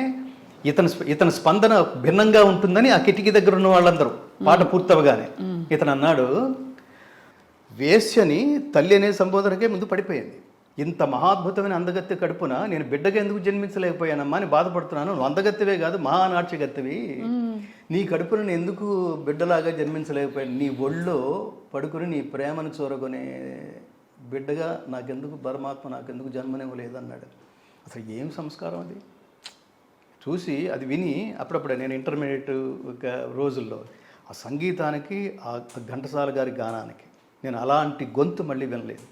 ఇతని స్పందన భిన్నంగా ఉంటుందని ఆ కిటికీ దగ్గర ఉన్న వాళ్ళందరూ పాట పూర్తవగానే ఇతను అన్నాడు, వేశ్యని తల్లి అనే సంబోధనకే ముందు పడిపోయింది. ఇంత మహాద్భుతమైన అందగత్తె కడుపున నేను బిడ్డగా ఎందుకు జన్మించలేకపోయానమ్మా అని బాధపడుతున్నాను. నువ్వు అందగత్తెవే కాదు, మహానాట్యగత్తెవి. నీ కడుపున నేను ఎందుకు బిడ్డలాగా జన్మించలేకపోయాను? నీ ఒళ్ళో పడుకుని నీ ప్రేమను చూరగొనే బిడ్డగా నాకెందుకు పరమాత్మ నాకెందుకు జన్మనివ్వలేదన్నాడు. అసలు ఏం సంస్కారం అది? చూసి అది విని అప్పుడప్పుడే నేను ఇంటర్మీడియట్ రోజుల్లో ఆ సంగీతానికి ఆ ఘంటసాల గారి గానానికి నేను అలాంటి గొంతు మళ్ళీ వినలేదు.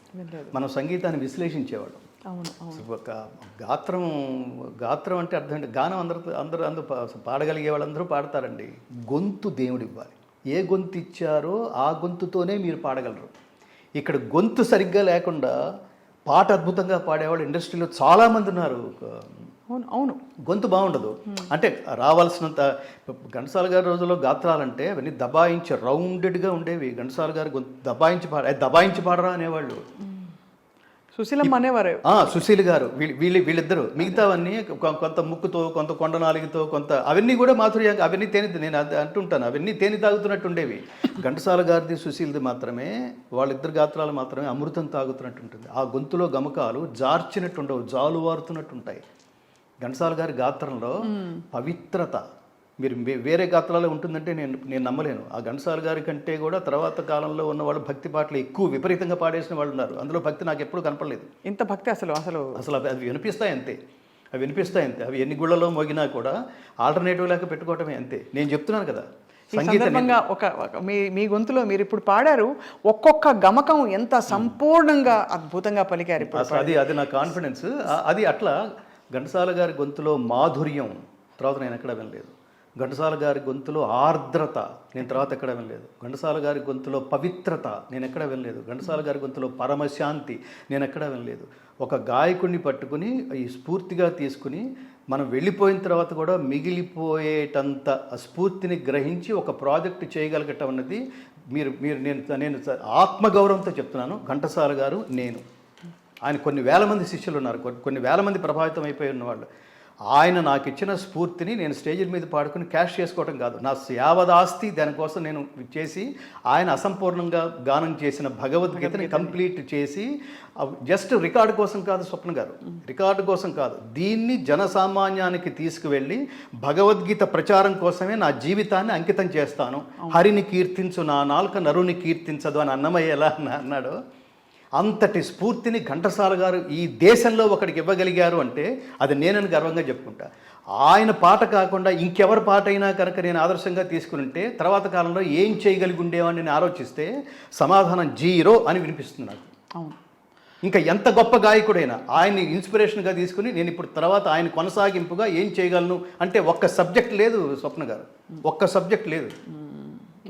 మనం సంగీతాన్ని విశ్లేషించేవాళ్ళం. ఒక గాత్రం అంటే అర్థం అంటే గానం అందరూ పాడగలిగే వాళ్ళందరూ పాడతారండి. గొంతు దేవుడు ఇవ్వాలి. ఏ గొంతు ఇచ్చారో ఆ గొంతుతోనే మీరు పాడగలరు. ఇక్కడ గొంతు సరిగ్గా లేకుండా పాట అద్భుతంగా పాడేవాళ్ళు ఇండస్ట్రీలో చాలామంది ఉన్నారు. అవును, గొంతు బాగుండదు. అంటే రావాల్సినంత ఘంటసాల గారి రోజుల్లో గాత్రాలంటే అవన్నీ దబాయించి రౌండెడ్గా ఉండేవి. ఘంటసాల గారి గొంతు దబాయించి పాడరా అనేవాళ్ళు. సుశీలమ్మ అనేవారు. సుశీల్ గారు వీళ్ళిద్దరు. మిగతావన్నీ కొంత ముక్కుతో, కొంత కొండ నాలుగుతో, కొంత అవన్నీ కూడా మాధుర్యంగా, అవన్నీ నేను అంటుంటాను, అవన్నీ తేనె తాగుతున్నట్టు ఉండేవి. ఘంటసాల గారిది సుశీల్ది మాత్రమే, వాళ్ళిద్దరు గాత్రాలు మాత్రమే అమృతం తాగుతున్నట్టు ఉంటుంది. ఆ గొంతులో గమకాలు జార్చినట్టు ఉండవు, జాలువారుతున్నట్టు ఉంటాయి. ఘంటసాల గారి గాత్రంలో పవిత్రత మీరు వేరే గాత్రాల్లో ఉంటుందంటే నేను నమ్మలేను. ఆ ఘంటసాల గారి కంటే కూడా తర్వాత కాలంలో ఉన్న వాళ్ళు భక్తి పాటలు ఎక్కువ విపరీతంగా పాడేసిన వాళ్ళు ఉన్నారు. అందులో భక్తి నాకు ఎప్పుడు కనపడలేదు. ఇంత భక్తి అసలు అవి వినిపిస్తాయి అంతే. అవి ఎన్ని గుళ్ళలో మోగినా కూడా ఆల్టర్నేటివ్ లాగా పెట్టుకోవటమే అంతే. నేను చెప్తున్నాను కదా, సంగీతంగా మీ గొంతులో మీరు ఇప్పుడు పాడారు. ఒక్కొక్క గమకం ఎంత సంపూర్ణంగా అద్భుతంగా పలికారు. అది నా కాన్ఫిడెన్స్. అది అట్లా ఘంటసాల గారి గొంతులో మాధుర్యం తర్వాత నేను ఎక్కడ వినలేదు. ఘంటసాల గారి గొంతులో ఆర్ద్రత నేను తర్వాత ఎక్కడ వినలేదు. ఘంటసాల గారి గొంతులో పవిత్రత నేను ఎక్కడ వినలేదు. ఘంటసాల గారి గొంతులో పరమశాంతి నేను ఎక్కడ వినలేదు. ఒక గాయకుడిని పట్టుకుని ఈ స్ఫూర్తిగా తీసుకుని మనం వెళ్ళిపోయిన తర్వాత కూడా మిగిలిపోయేటంత స్ఫూర్తిని గ్రహించి ఒక ప్రాజెక్టు చేయగలగటం అన్నది నేను ఆత్మగౌరవంతో చెప్తున్నాను. ఘంటసాల గారు ఆయన కొన్ని వేల మంది శిష్యులు ఉన్నారు, కొన్ని వేల మంది ప్రభావితం అయిపోయి ఉన్నవాళ్ళు. ఆయన నాకు ఇచ్చిన స్ఫూర్తిని నేను స్టేజ్ల మీద పాడుకుని క్యాష్ చేసుకోవడం కాదు, నా యావదాస్తి దానికోసం నేను చేసి ఆయన అసంపూర్ణంగా గానం చేసిన భగవద్గీతని కంప్లీట్ చేసి జస్ట్ రికార్డు కోసం కాదు స్వప్న గారు, రికార్డు కోసం కాదు, దీన్ని జనసామాన్యానికి తీసుకువెళ్ళి భగవద్గీత ప్రచారం కోసమే నా జీవితాన్ని అంకితం చేస్తాను. హరిని కీర్తించు నా నాలుక నరుని కీర్తించదు అని అన్నమయ్య ఎలా అన్నాడో అంతటి స్ఫూర్తిని ఘంటసాల గారు ఈ దేశంలో ఒకడికి ఇవ్వగలిగారు అంటే అది నేనని గర్వంగా చెప్పుకుంటా. ఆయన పాట కాకుండా ఇంకెవరి పాట అయినా కనుక నేను ఆదర్శంగా తీసుకుని ఉంటే తర్వాత కాలంలో ఏం చేయగలిగి ఉండేవాడిని నేను ఆలోచిస్తే సమాధానం 0 అని వినిపిస్తుంది నాకు. ఇంకా ఎంత గొప్ప గాయకుడైనా ఆయన్ని ఇన్స్పిరేషన్గా తీసుకుని నేను ఇప్పుడు తర్వాత ఆయన కొనసాగింపుగా ఏం చేయగలను అంటే ఒక్క సబ్జెక్ట్ లేదు స్వప్న గారు, ఒక్క సబ్జెక్ట్ లేదు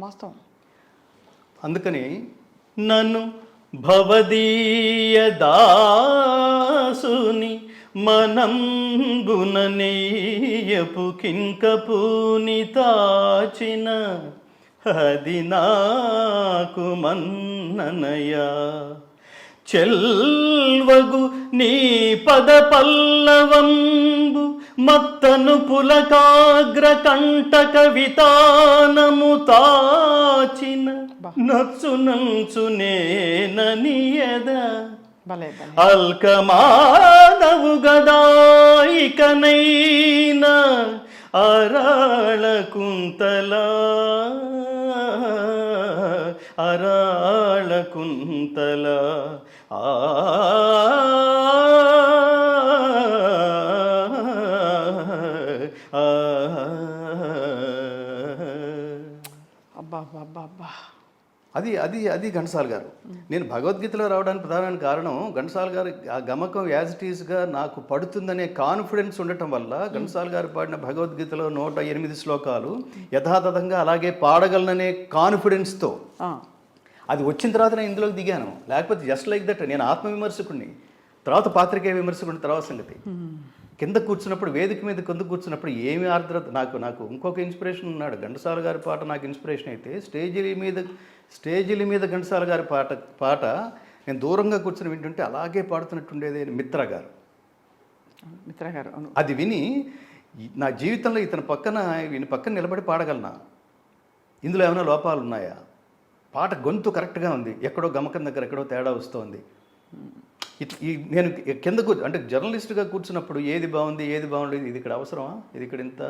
వాస్తవం. అందుకని నన్ను భవదీయ దాసుని మనంబుననీయపు కింకపూని తాచిన అది నాకు మన్ననయా చెల్వగు నీ పద పల్లవంబు మత్తను పులకాగ్ర కంటక వితానము తాచిన నచ్చు నంచు నేననియద అల్కమానవు గదాయికనైన అరాళ కుంతలా అరాళ కుంతలా అది అది అది ఘంటసాల గారు. నేను భగవద్గీతలో రావడానికి ప్రధానమైన కారణం ఘంటసాల గారు ఆ గమకం యాజ్ ఇట్ ఈస్గా నాకు పడుతుందనే కాన్ఫిడెన్స్ ఉండటం వల్ల ఘంటసాల గారు పాడిన భగవద్గీతలో 108 శ్లోకాలు యథాతథంగా అలాగే పాడగలననే కాన్ఫిడెన్స్తో అది వచ్చిన తర్వాత నేను ఇందులోకి దిగాను. లేకపోతే జస్ట్ లైక్ దట్ నేను ఆత్మవిమర్శకుడిని, తర్వాత పాత్రికేయ విమర్శకుడిని, తర్వాత సంగతి. కింద కూర్చున్నప్పుడు వేదిక మీద కింద కూర్చున్నప్పుడు ఏమి ఆర్ద్రత నాకు ఇంకొక ఇన్స్పిరేషన్ ఉన్నాడు. ఘంటసాల గారి పాట నాకు ఇన్స్పిరేషన్ అయితే స్టేజీల మీద ఘంటసాల గారి పాట నేను దూరంగా కూర్చొని వింటుంటే అలాగే పాడుతున్నట్టుండేది మిత్ర గారు. అది విని నా జీవితంలో ఈయన పక్కన నిలబడి పాడగలనా, ఇందులో ఏమైనా లోపాలు ఉన్నాయా, పాట గొంతు కరెక్ట్గా ఉంది, ఎక్కడో గమకం దగ్గర ఎక్కడో తేడా వస్తుంది. నేను కింద అంటే జర్నలిస్ట్గా కూర్చున్నప్పుడు ఏది బాగుంది ఏది బాగుండేది, ఇది ఇక్కడ అవసరమా, ఇది ఇక్కడ ఇంత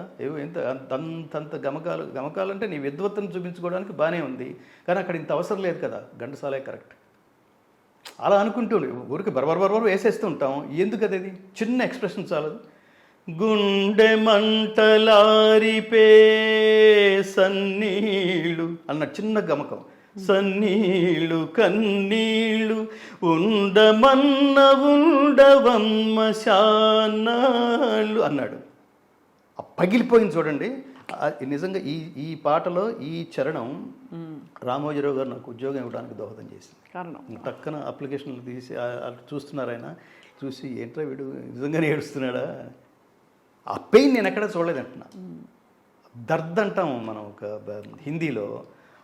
అంతంత గమకాలు అంటే నీ విద్వత్తును చూపించుకోవడానికి బాగానే ఉంది, కానీ అక్కడ ఇంత అవసరం లేదు కదా, ఘంటసాలే కరెక్ట్ అలా అనుకుంటూ ఊరికి బరబర వేసేస్తూ ఉంటాం. ఎందుకు అది చిన్న ఎక్స్ప్రెషన్ చాలదు. గుండె మంటలారిపే సన్నీళ్ళు అన్న చిన్న గమకం, సన్నీళ్ళు కన్నీళ్ళు ఉండమన్న ఉండవమ్మ శానాళ్ళు అన్నాడు. పగిలిపోయింది చూడండి. నిజంగా ఈ పాటలో ఈ చరణం రామోజీరావు గారు నాకు ఉద్యోగం ఇవ్వడానికి దోహదం చేసింది. కారణం టక్కన అప్లికేషన్లు తీసి చూస్తున్నారు, ఆయన చూసి ఏంట్రా వీడు నిజంగానే ఏడుస్తున్నాడా, ఆ పెయిన్ నేను ఎక్కడ చూడలేదంటున్నా. దర్ద్ అంటాం మనం ఒక హిందీలో,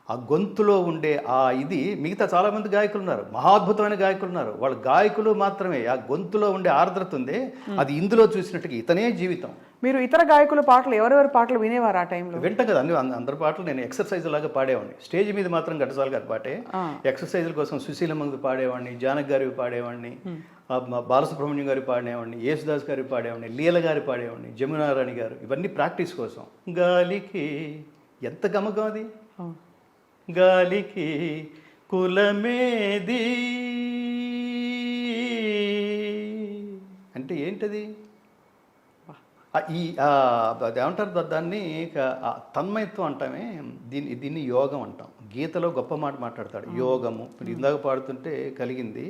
ఆ గొంతులో ఉండే ఆ ఇది మిగతా చాలామంది గాయకులు ఉన్నారు, మహాద్భుతమైన గాయకులు ఉన్నారు, వాళ్ళ గాయకులు మాత్రమే ఆ గొంతులో ఉండే ఆర్ద్రత ఉంది, అది ఇందులో చూసినట్టుగా ఇతనే జీవితం. మీరు ఇతర గాయకుల పాటలు ఎవరెవరి పాటలు వినేవారు ఆ టైంలో? వింటాం కదా అందరి పాటలు నేను ఎక్సర్సైజ్ లాగా పాడేవాడిని. స్టేజ్ మీద మాత్రం ఘంటసాల గారి పాటే, ఎక్సర్సైజ్ల కోసం సుశీలమ్మది పాడేవాడిని, జానక్ గారివి పాడేవాడిని, బాలసుబ్రహ్మణ్యం గారి పాడేవాడిని, యేసుదాస్ గారి పాడేవాడిని, లీల గారి పాడేవాడిని, జమునారాణి గారు, ఇవన్నీ ప్రాక్టీస్ కోసం. గాలికి ఎంత గమకం అది, గాలికి కులమేది అంటే ఏంటది, అదేమంటారు దాన్ని తన్మయత్వం అంటామే, దీన్ని యోగం అంటాం. గీతలో గొప్ప మాట మాట్లాడతాడు, యోగము. ఇందాక పాడుతుంటే కలిగింది,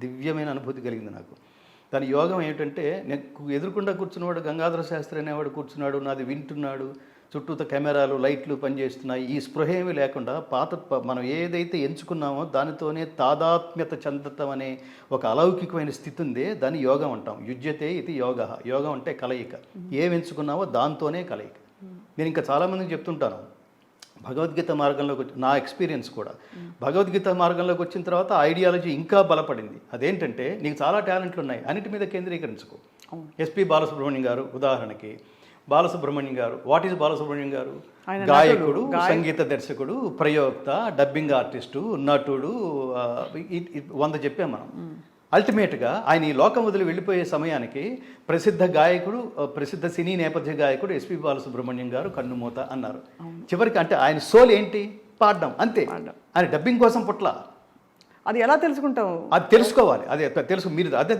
దివ్యమైన అనుభూతి కలిగింది నాకు. దాని యోగం ఏమిటంటే, నేను ఎదురుకుండా కూర్చున్నవాడు గంగాధర శాస్త్రి అనేవాడు కూర్చున్నాడు, నాది వింటున్నాడు, చుట్టూతో కెమెరాలు లైట్లు పనిచేస్తున్నాయి, ఈ స్పృహ ఏమీ లేకుండా మనం ఏదైతే ఎంచుకున్నామో దానితోనే తాదాత్మ్యత చెందటం అనే ఒక అలౌకికమైన స్థితి ఉందే, దాన్ని యోగం అంటాం. యుజ్యతే ఇది యోగ. యోగం అంటే కలయిక, ఏం ఎంచుకున్నావో దాంతోనే కలయిక. నేను ఇంకా చాలామందికి చెప్తుంటాను, భగవద్గీత మార్గంలోకి వచ్చి నా ఎక్స్పీరియన్స్ కూడా భగవద్గీత మార్గంలోకి వచ్చిన తర్వాత ఐడియాలజీ ఇంకా బలపడింది. అదేంటంటే నీకు చాలా టాలెంట్లు ఉన్నాయి, అన్నిటి మీద కేంద్రీకరించుకో. ఎస్పి బాలసుబ్రహ్మణ్యం గారు ఉదాహరణకి, బాలసుబ్రహ్మణ్యం గారు, వాట్ ఈజ్ బాలసుబ్రహ్మణ్యం గారు? గాయకుడు, సంగీత దర్శకుడు, ప్రయోక్త, డబ్బింగ్ ఆర్టిస్టు, నటుడు, 100 చెప్పాం మనం. అల్టిమేట్గా ఆయన ఈ లోకం వదిలి వెళ్ళిపోయే సమయానికి ప్రసిద్ధ గాయకుడు, ప్రసిద్ధ సినీ నేపథ్య గాయకుడు ఎస్పి బాలసుబ్రహ్మణ్యం గారు కన్నుమూత అన్నారు. చివరికి అంటే ఆయన సోల్ ఏంటి? పాడడం, అంతే. ఆయన డబ్బింగ్ కోసం పుట్ల. అది ఎలా తెలుసుకుంటావు? అది తెలుసుకోవాలి, అదే తెలుసు. మీరు అదే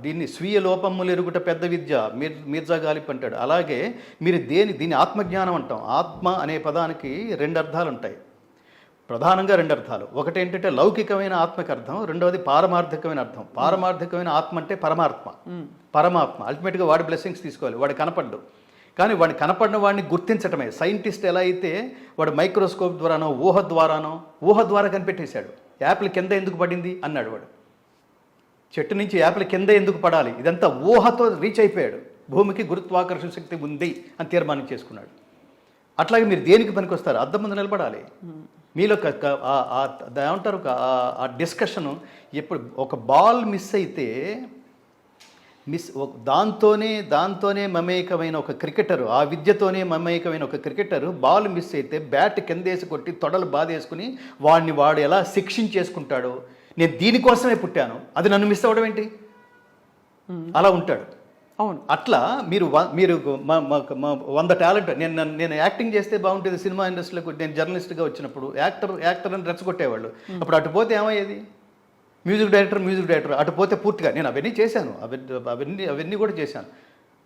దీన్ని స్వీయ లోపములు ఎరుగుట పెద్ద విద్య మీర్జా గాలిబ్ అంటాడు. అలాగే మీరు దీన్ని ఆత్మజ్ఞానం అంటాం. ఆత్మ అనే పదానికి 2 అర్థాలు ఉంటాయి, ప్రధానంగా 2 అర్థాలు. ఒకటి ఏంటంటే లౌకికమైన ఆత్మకి అర్థం, రెండవది పారమార్థికమైన అర్థం. పారమార్థికమైన ఆత్మ అంటే పరమాత్మ. అల్టిమేట్గా వాడి బ్లెస్సింగ్స్ తీసుకోవాలి. వాడు కనపడ్డు, కానీ వాడిని కనపడిన వాడిని గుర్తించటమే. సైంటిస్ట్ ఎలా అయితే వాడు మైక్రోస్కోప్ ద్వారానో ఊహ ద్వారా కనిపెట్టేశాడు. యాపిల్ కింద ఎందుకు పడింది అన్నాడు వాడు. చెట్టు నుంచి యాపిల్ కింద ఎందుకు పడాలి, ఇదంతా ఊహతో రీచ్ అయిపోయాడు. భూమికి గురుత్వాకర్షణ శక్తి ఉంది అని తీర్మానం చేసుకున్నాడు. అట్లాగే మీరు దేనికి పనికొస్తారు? అద్దం ముందు నిలబడాలి. మీలో ఏమంటారు, ఆ డిస్కషను ఎప్పుడు ఒక బాల్ మిస్ అయితే దాంతోనే మమేకమైన ఒక క్రికెటరు, ఆ విద్యతోనే మమేకమైన ఒక క్రికెటరు బాల్ మిస్ అయితే బ్యాట్ కిందేసి కొట్టి తొడలు బాధేసుకుని వాడు ఎలా శిక్షించేసుకుంటాడో, నేను దీనికోసమే పుట్టాను, అది నన్ను మిస్ అవ్వడం ఏంటి, అలా ఉంటాడు. అవును. అట్లా మీరు 100 టాలెంట్. నేను యాక్టింగ్ చేస్తే బాగుంటుంది సినిమా ఇండస్ట్రీలోకి. నేను జర్నలిస్ట్గా వచ్చినప్పుడు యాక్టర్ అని రెచ్చగొట్టేవాళ్ళు. అప్పుడు అటు పోతే ఏమయ్యేది? మ్యూజిక్ డైరెక్టర్ అటు పోతే పూర్తిగా. నేను అవన్నీ చేశాను, అవన్నీ కూడా చేశాను.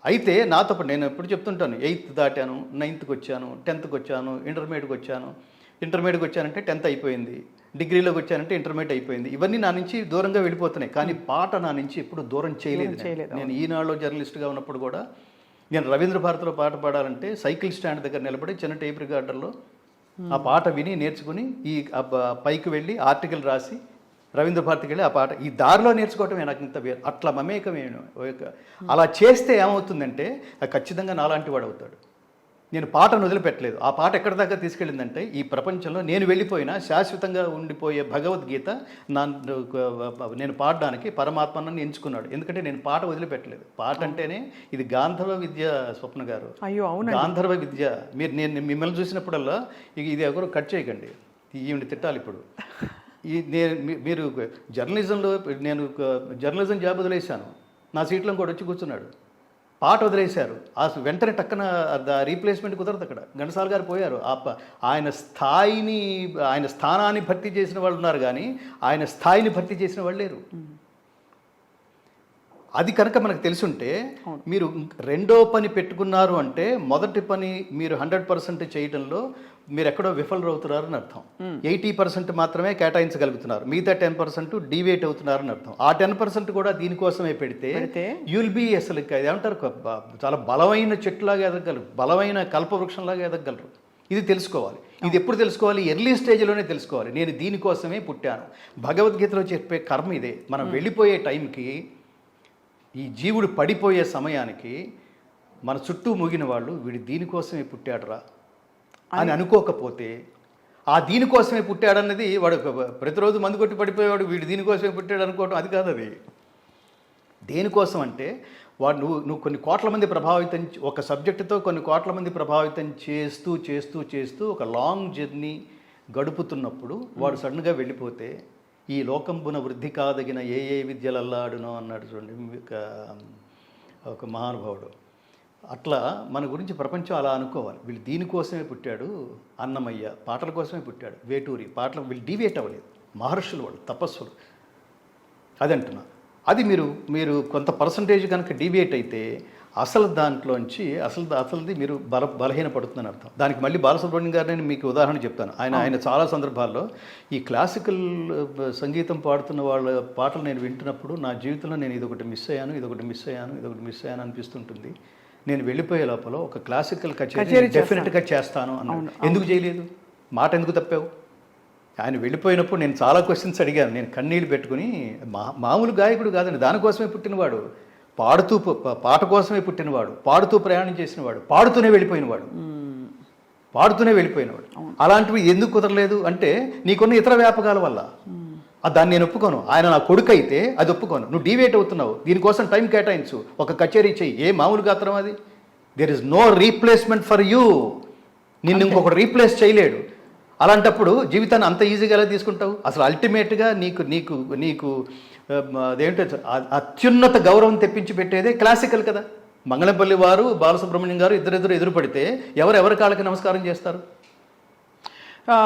అయితే నాతో పాటు నేను ఎప్పుడు చెప్తుంటాను, 8th దాటాను, 9th వచ్చాను, 10th వచ్చాను, ఇంటర్మీడియట్కి వచ్చానంటే 10th అయిపోయింది, డిగ్రీలోకి వచ్చానంటే ఇంటర్మీడియట్ అయిపోయింది. ఇవన్నీ నా నుంచి దూరంగా వెళ్ళిపోతున్నాయి, కానీ పాట నా నుంచి ఎప్పుడు దూరం చేయలేదు. నేను ఈనాడులో జర్నలిస్ట్గా ఉన్నప్పుడు కూడా నేను రవీంద్ర భారతిలో పాట పాడాలంటే సైకిల్ స్టాండ్ దగ్గర నిలబడి చిన్న టేప్ రికార్డర్లో ఆ పాట విని నేర్చుకుని ఈ పైకి వెళ్ళి ఆర్టికల్ రాసి రవీంద్ర భారతికి వెళ్ళి ఆ పాట ఈ దారిలో నేర్చుకోవటమే నాకు ఇంత అట్లా మమేకమేను. అలా చేస్తే ఏమవుతుందంటే ఖచ్చితంగా నాలాంటి వాడు అవుతాడు. నేను పాటను వదిలిపెట్టలేదు. ఆ పాట ఎక్కడి దాకా తీసుకెళ్ళిందంటే ఈ ప్రపంచంలో నేను వెళ్ళిపోయినా శాశ్వతంగా ఉండిపోయే భగవద్గీత నేను పాడడానికి పరమాత్మను ఎంచుకున్నాడు. ఎందుకంటే నేను పాట వదిలిపెట్టలేదు. పాట అంటేనే ఇది గాంధర్వ విద్య. స్వప్న గారు, అయ్యో అవును, గాంధర్వ విద్య. నేను మిమ్మల్ని చూసినప్పుడల్లా ఇది ఎవరు కట్ చేయకండి, ఈవిని తిట్టాలి ఇప్పుడు. మీరు జర్నలిజంలో నేను జర్నలిజం జాబ్ వదిలేశాను, నా సీట్లో కూడా వచ్చి కూర్చున్నాడు. పాట వదిలేశారు, ఆ వెంటనే టక్కన రీప్లేస్మెంట్ కుదరదు. అక్కడ ఘంటసాల గారు పోయారు. ఆయన స్థానాన్ని భర్తీ చేసిన వాళ్ళు ఉన్నారు, కానీ ఆయన స్థాయిని భర్తీ చేసిన వాళ్ళు లేరు. అది కనుక మనకు తెలుసుంటే, మీరు రెండో పని పెట్టుకున్నారు అంటే మొదటి పని మీరు 100% చేయడంలో మీరు ఎక్కడో విఫలరవుతున్నారని అర్థం. 80% మాత్రమే కేటాయించగలుగుతున్నారు, మిగతా 10% డీవియేట్ అవుతున్నారని అర్థం. ఆ 10% కూడా దీనికోసమే పెడితే యుల్ బి అసలు ఏమంటారు, చాలా బలమైన చెట్టులాగా ఎదగలరు, బలమైన కల్పవృక్షంలాగా ఎదగలరు. ఇది తెలుసుకోవాలి. ఇది ఎప్పుడు తెలుసుకోవాలి? ఎర్లీ స్టేజ్లోనే తెలుసుకోవాలి. నేను దీనికోసమే పుట్టాను. భగవద్గీతలో చెప్పే కర్మ ఇదే. మనం వెళ్ళిపోయే టైంకి, ఈ జీవుడు పడిపోయే సమయానికి మన చుట్టూ మూగిన వాళ్ళు వీడు దీనికోసమే పుట్టాడురా అని అనుకోకపోతే, ఆ దీనికోసమే పుట్టాడన్నది వాడు ప్రతిరోజు మందు కొట్టి పడిపోయేవాడు వీడు దీనికోసమే పుట్టాడు అనుకోవటం అది కాదు. అది దేనికోసం అంటే వాడు నువ్వు కొన్ని కోట్ల మంది ప్రభావితం, ఒక సబ్జెక్టుతో కొన్ని కోట్ల మంది ప్రభావితం చేస్తూ చేస్తూ చేస్తూ ఒక లాంగ్ జర్నీ గడుపుతున్నప్పుడు వాడు సడన్గా వెళ్ళిపోతే, ఈ లోకంబున వృద్ధి కాదగిన ఏ విద్యలల్లాడునో అన్నాడు చూడండి ఒక మహానుభావుడు. అట్లా మన గురించి ప్రపంచం అలా అనుకోవాలి. వీళ్ళు దీనికోసమే పుట్టాడు. అన్నమయ్య పాటల కోసమే పుట్టాడు. వేటూరి పాటలు వీళ్ళు డీవియేట్ అవ్వలేదు. మహర్షులు వాళ్ళు తపస్సులు. అది అంటున్నా. అది మీరు కొంత పర్సంటేజ్ కనుక డీవియేట్ అయితే అసలు దాంట్లోంచి అసలుది మీరు బలహీనపడుతుందని అర్థం. దానికి మళ్ళీ బాలసుబ్రహ్మణ్యం గారిని మీకు ఉదాహరణ చెప్తాను. ఆయన చాలా సందర్భాల్లో ఈ క్లాసికల్ సంగీతం పాడుతున్న వాళ్ళ పాటలు నేను వింటున్నప్పుడు నా జీవితంలో నేను ఇదొకటి మిస్ అయ్యాను అనిపిస్తుంటుంది. నేను వెళ్ళిపోయే లోపల ఒక క్లాసికల్ కచేరీ డెఫినెట్గా చేస్తాను అన్నాను. ఎందుకు చేయలేదు? మాట ఎందుకు తప్పావు? ఆయన వెళ్ళిపోయినప్పుడు నేను చాలా క్వశ్చన్స్ అడిగాను. నేను కన్నీళ్ళు పెట్టుకుని, మామూలు గాయకుడు కాదండి, దానికోసమే పుట్టినవాడు, పాట కోసమే పుట్టినవాడు, పాడుతూ ప్రయాణం చేసినవాడు, పాడుతూనే వెళ్ళిపోయినవాడు. పాడుతూనే వెళ్ళిపోయినవాడు. అలాంటివి ఎందుకు కుదరలేదు అంటే నీకున్న ఇతర వ్యాపకాల వల్ల. దాన్ని నేను ఒప్పుకోను. ఆయన నా కొడుకు అయితే అది ఒప్పుకోను. నువ్వు డివేట్ అవుతున్నావు, దీనికోసం టైం కేటాయించు, ఒక కచేరీ చెయ్యి. ఏ మామూలు గాత్రం అది? There is no replacement for you. నిన్ను ఇంకొకటి రీప్లేస్ చేయలేడు. అలాంటప్పుడు జీవితాన్ని అంత ఈజీగా ఎలా తీసుకుంటావు? అసలు అల్టిమేట్గా నీకు నీకు నీకు అదేంటో అత్యున్నత గౌరవం తెప్పించి పెట్టేదే క్లాసికల్ కదా. మంగళంపల్లి వారు బాలసుబ్రహ్మణ్యం గారు ఇద్దరు ఎదురు పడితే ఎవరి కాళ్ళకి నమస్కారం చేస్తారు?